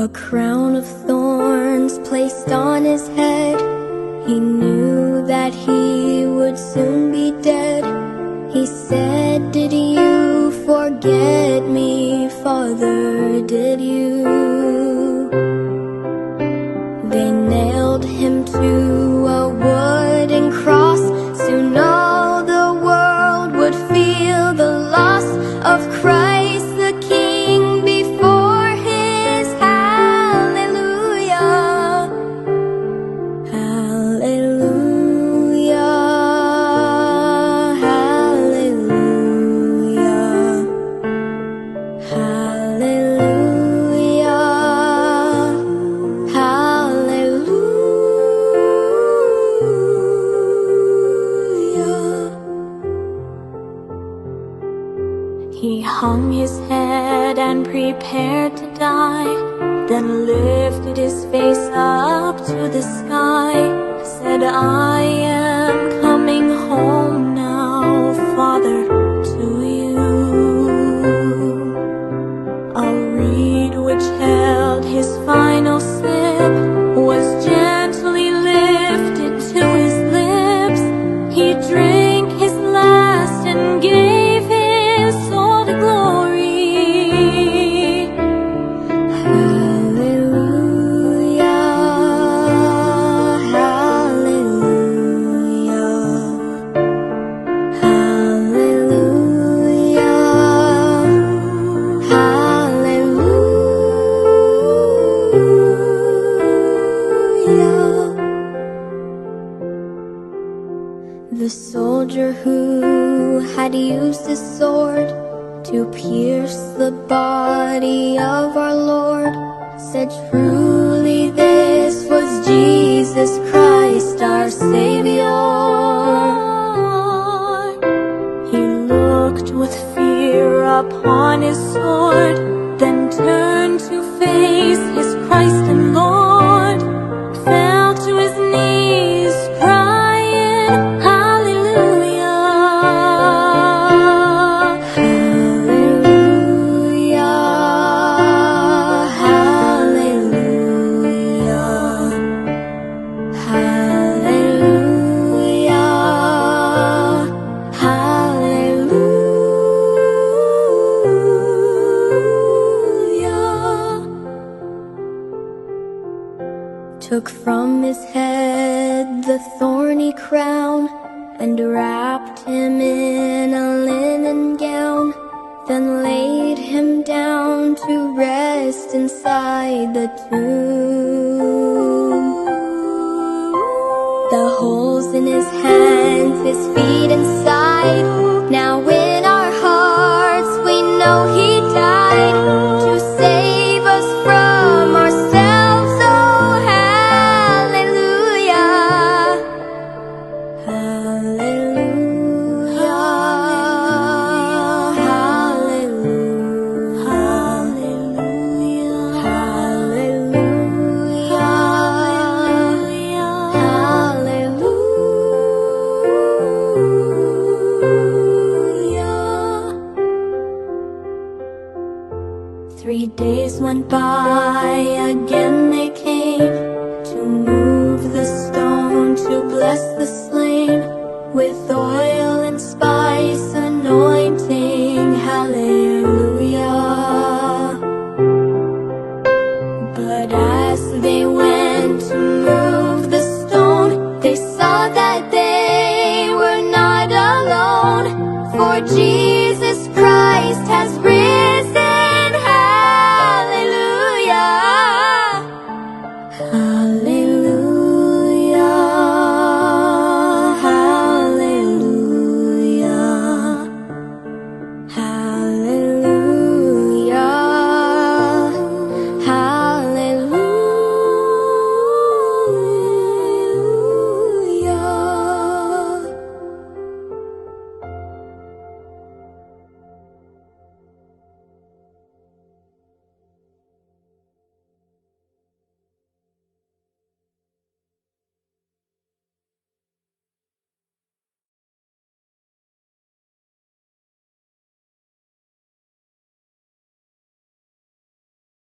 A crown of thorns placed on his head. He knew that he would soon be dead. He said, "Did you forget me, Father, did you?" They nailed him to a wooden cross. Soon all the world would feel the loss of Christ the King before his hallelujah. Hallelujah, hallelujah, hallelujah, hallelujah. He hung his head and prepared to die, then lifted his face up to the sky, said, "I am coming home now, Father, to you." A reed which held his final sip was gently lifted to his lips. He drank his last and gave his soul to glory. Hallelujah, hallelujah, hallelujah, hallelujah. The soldier who had used his sword to pierce the body of our Lord said, "Truly this was Jesus Christ, our Savior." He looked with fear upon his sword, then turned to face his Christ and Lord, fell to his knees, crying, "Hallelujah, hallelujah, hallelujah, hallelujah, hallelujah." Took from his head the thorny crown and wrapped him in a linen gown, then laid him down to rest inside the tomb. The holes in his hands, his feet and side, now in our hearts we know he died to save us from ourselves. Oh, hallelujah, hallelujah, hallelujah, hallelujah, hallelujah, hallelujah. 3 days went by, again they came to move the stone to bless the slain with oil